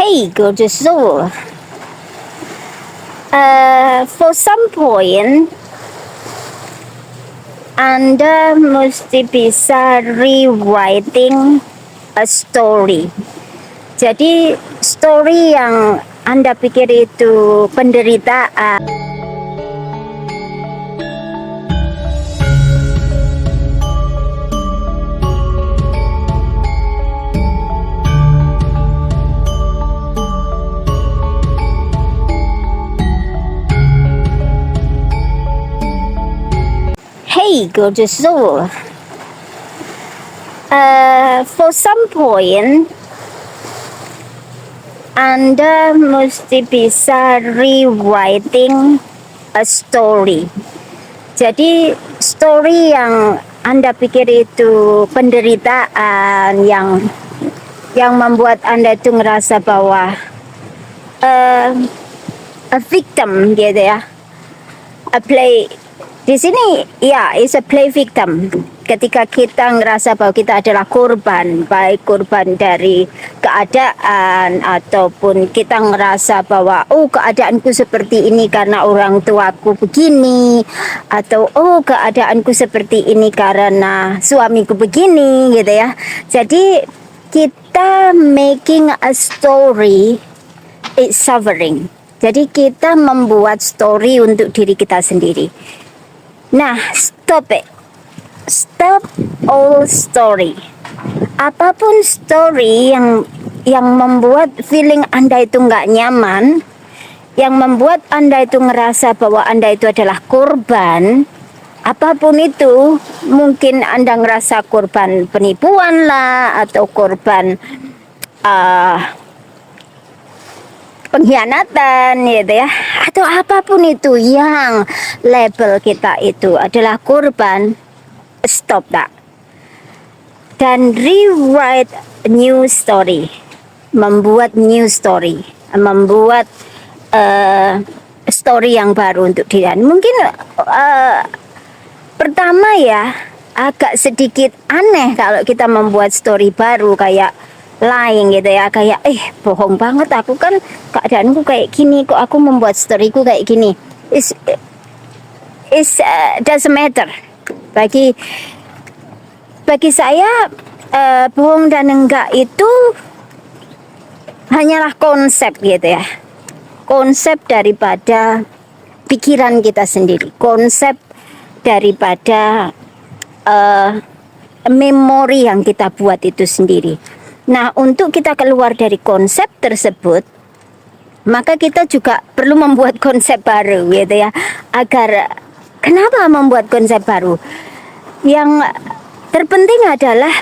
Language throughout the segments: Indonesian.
Hey, gorgeous soul. For some point, Anda mesti bisa rewriting a story. Jadi, story yang Anda pikir itu penderitaan. Hey, gorgeous soul. For some point, Anda mesti bisa rewriting a story. Jadi, story yang Anda pikir itu penderitaan, yang membuat Anda itu ngerasa bahwa a victim gitu ya. A play di sini ya, is a play victim. Ketika kita ngerasa bahwa kita adalah korban, baik korban dari keadaan ataupun kita ngerasa bahwa keadaanku seperti ini karena orang tuaku begini, atau keadaanku seperti ini karena suamiku begini gitu ya. Jadi kita making a story is suffering. Jadi kita membuat story untuk diri kita sendiri. Nah, stop it. Stop all story. Apapun story yang membuat feeling Anda itu nggak nyaman, yang membuat Anda itu ngerasa bahwa Anda itu adalah korban, apapun itu, mungkin Anda ngerasa korban penipuan lah, atau korban pengkhianatan gitu ya, atau apapun itu yang label kita itu adalah korban. Stop that dan rewrite new story, membuat new story, membuat story yang baru untuk diri. Mungkin pertama ya agak sedikit aneh kalau kita membuat story baru kayak lying gitu ya, kayak bohong banget, aku kan keadaanku kayak gini, kok aku membuat storyku kayak gini. Doesn't matter. Bagi saya bohong dan enggak itu hanyalah konsep gitu ya, konsep daripada pikiran kita sendiri, konsep daripada memori yang kita buat itu sendiri. Nah, untuk kita keluar dari konsep tersebut, maka kita juga perlu membuat konsep baru gitu ya. Kenapa membuat konsep baru? Yang terpenting adalah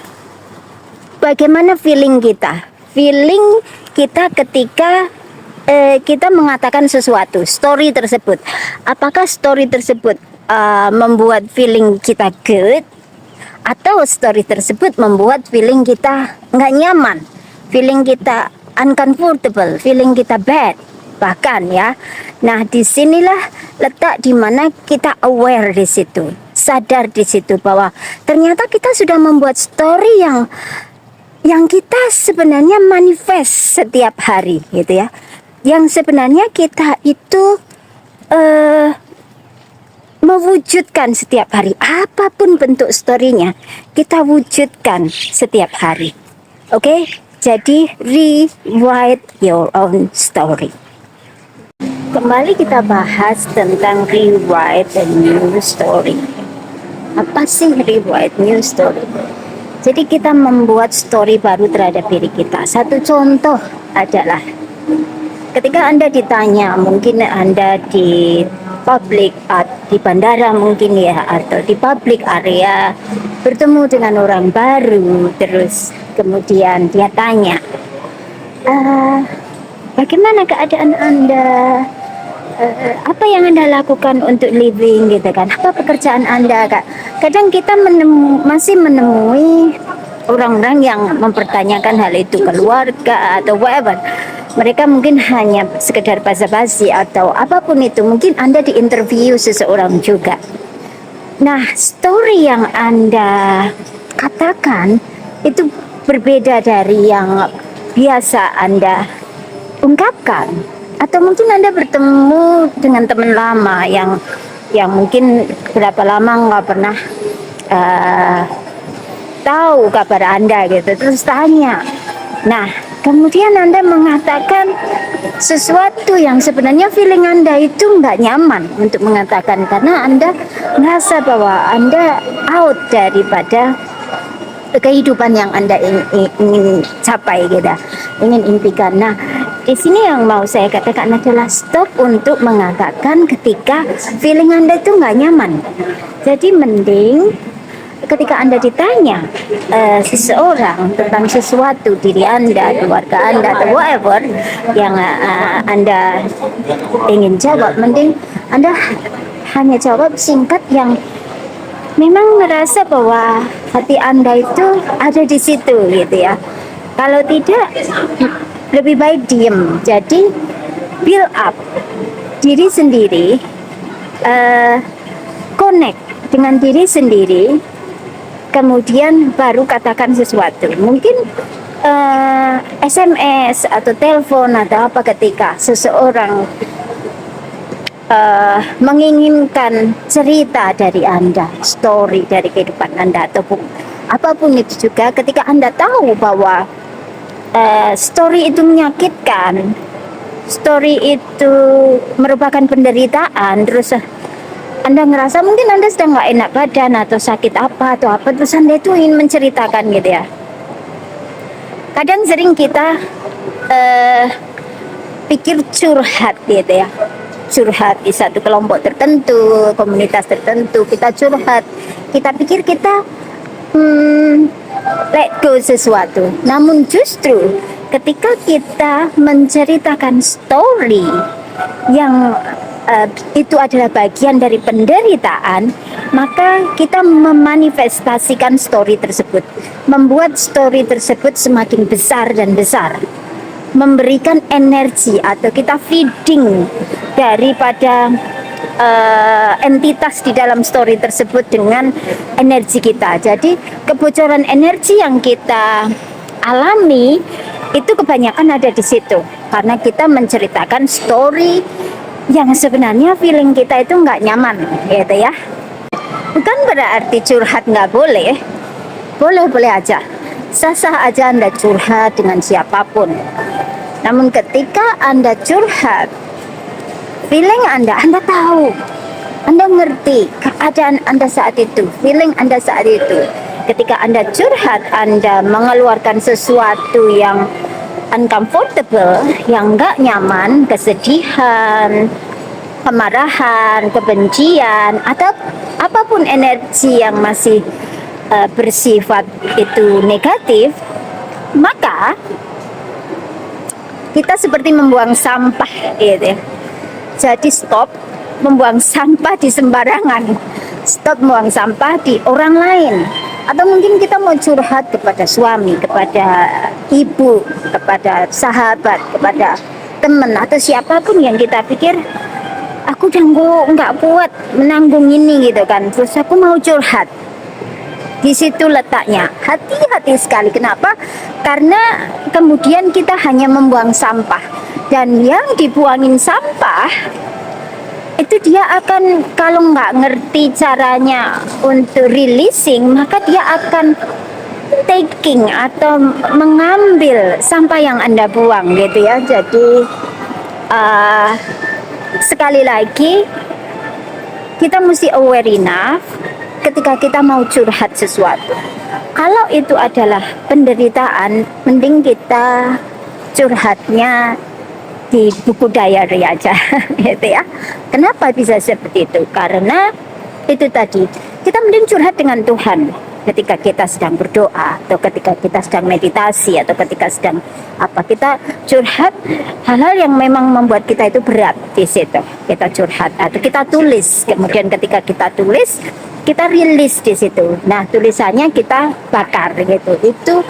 bagaimana feeling kita. Feeling kita ketika kita mengatakan sesuatu, story tersebut. Apakah story tersebut membuat feeling kita good, atau story tersebut membuat feeling kita nggak nyaman, feeling kita uncomfortable, feeling kita bad bahkan ya. Nah, disinilah letak dimana kita aware di situ, sadar di situ bahwa ternyata kita sudah membuat story yang kita sebenarnya manifest setiap hari gitu ya, yang sebenarnya kita itu mewujudkan setiap hari. Apapun bentuk story-nya, kita wujudkan setiap hari. Oke? Jadi rewrite your own story. Kembali kita bahas tentang rewrite a new story. Apa sih rewrite new story? Jadi kita membuat story baru terhadap diri kita. Satu contoh adalah ketika Anda ditanya, mungkin Anda di di bandara mungkin ya, atau di public area, bertemu dengan orang baru, terus kemudian dia tanya, bagaimana keadaan Anda, apa yang Anda lakukan untuk living gitu kan, apa pekerjaan Anda Kak. Kadang kita masih menemui orang-orang yang mempertanyakan hal itu, keluarga atau whatever. Mereka mungkin hanya sekedar basa-basi atau apapun itu. Mungkin Anda diinterview seseorang juga. Nah, story yang Anda katakan itu berbeda dari yang biasa Anda ungkapkan. Atau mungkin Anda bertemu dengan teman lama yang mungkin berapa lama nggak pernah uh, tahu kabar Anda gitu, terus tanya. Nah, kemudian Anda mengatakan sesuatu yang sebenarnya feeling Anda itu nggak nyaman untuk mengatakan, karena Anda merasa bahwa Anda out daripada kehidupan yang Anda ingin capai gitu, ingin impikan. Nah, di sini yang mau saya katakan adalah stop untuk mengatakan ketika feeling Anda itu nggak nyaman. Jadi mending ketika Anda ditanya seseorang tentang sesuatu, diri Anda, keluarga Anda, atau whatever yang Anda ingin jawab, mending Anda hanya jawab singkat yang memang merasa bahwa hati Anda itu ada di situ gitu ya. Kalau tidak, lebih baik diem. Jadi build up diri sendiri, connect dengan diri sendiri, kemudian baru katakan sesuatu. Mungkin SMS atau telepon atau apa ketika seseorang menginginkan cerita dari Anda, story dari kehidupan Anda, ataupun apapun itu juga, ketika Anda tahu bahwa story itu menyakitkan, story itu merupakan penderitaan, terus Anda ngerasa mungkin Anda sedang nggak enak badan atau sakit apa atau apa, terus Anda itu ingin menceritakan gitu ya. Kadang sering kita pikir curhat gitu ya, curhat di satu kelompok tertentu, komunitas tertentu, kita curhat, kita pikir kita let go sesuatu. Namun justru ketika kita menceritakan story yang itu adalah bagian dari penderitaan, maka kita memanifestasikan story tersebut, membuat story tersebut semakin besar dan besar, memberikan energi atau kita feeding daripada entitas di dalam story tersebut dengan energi kita. Jadi kebocoran energi yang kita alami itu kebanyakan ada di situ, karena kita menceritakan story yang sebenarnya feeling kita itu nggak nyaman gitu ya. Bukan berarti curhat nggak boleh, boleh aja, sah-sah aja Anda curhat dengan siapapun. Namun ketika Anda curhat, feeling Anda tahu, Anda ngerti keadaan Anda saat itu, feeling Anda saat itu. Ketika Anda curhat, Anda mengeluarkan sesuatu yang uncomfortable, yang nggak nyaman, kesedihan, kemarahan, kebencian, atau apapun energi yang masih bersifat itu negatif, maka kita seperti membuang sampah gitu ya. Jadi stop membuang sampah di sembarangan, stop membuang sampah di orang lain. Atau mungkin kita mau curhat kepada suami, kepada ibu, kepada sahabat, kepada teman, atau siapapun yang kita pikir aku udah nggak kuat menanggung ini gitu kan, terus aku mau curhat. Di situ letaknya, hati-hati sekali. Kenapa? Karena kemudian kita hanya membuang sampah, dan yang dibuangin sampah itu dia akan, kalau nggak ngerti caranya untuk releasing, maka dia akan taking atau mengambil sampah yang Anda buang gitu ya. Jadi sekali lagi kita mesti aware enough ketika kita mau curhat sesuatu. Kalau itu adalah penderitaan, mending kita curhatnya di buku diary aja gitu ya. Kenapa bisa seperti itu? Karena itu tadi, kita mending curhat dengan Tuhan ketika kita sedang berdoa, atau ketika kita sedang meditasi, atau ketika sedang apa, kita curhat hal-hal yang memang membuat kita itu berat. Di situ kita curhat atau kita tulis, kemudian ketika kita tulis, kita rilis di situ. Nah, tulisannya kita bakar gitu. Itu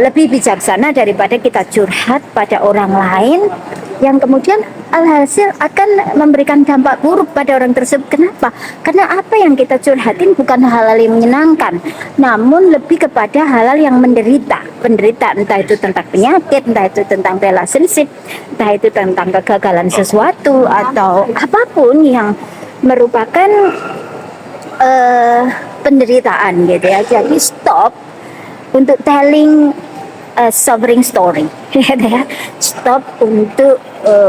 lebih bijaksana daripada kita curhat pada orang lain yang kemudian alhasil akan memberikan dampak buruk pada orang tersebut. Kenapa? Karena apa yang kita curhatin bukan hal-hal yang menyenangkan, namun lebih kepada hal-hal yang penderitaan, entah itu tentang penyakit, entah itu tentang relationship, entah itu tentang kegagalan sesuatu, atau apapun yang merupakan penderitaan gitu ya. Jadi stop untuk telling suffering story gitu ya. Stop untuk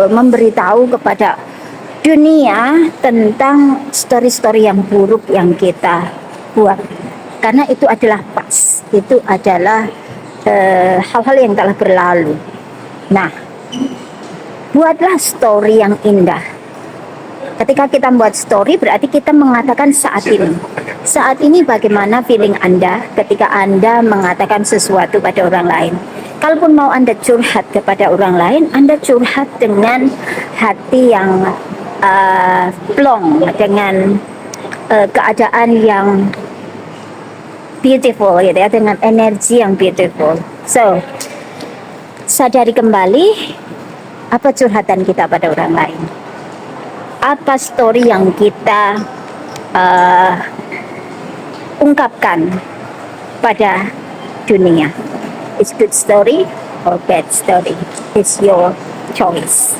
memberitahu kepada dunia tentang story-story yang buruk yang kita buat, karena itu adalah past, itu adalah hal-hal yang telah berlalu. Nah, buatlah story yang indah. Ketika kita membuat story, berarti kita mengatakan saat ini. Saat ini bagaimana feeling Anda ketika Anda mengatakan sesuatu pada orang lain. Kalaupun mau Anda curhat kepada orang lain, Anda curhat dengan hati yang plong, dengan keadaan yang beautiful gitu ya, dengan energi yang beautiful. So, sadari kembali apa curhatan kita pada orang lain. Apa story yang kita ungkapkan pada dunia. It's good story or bad story. It's your choice.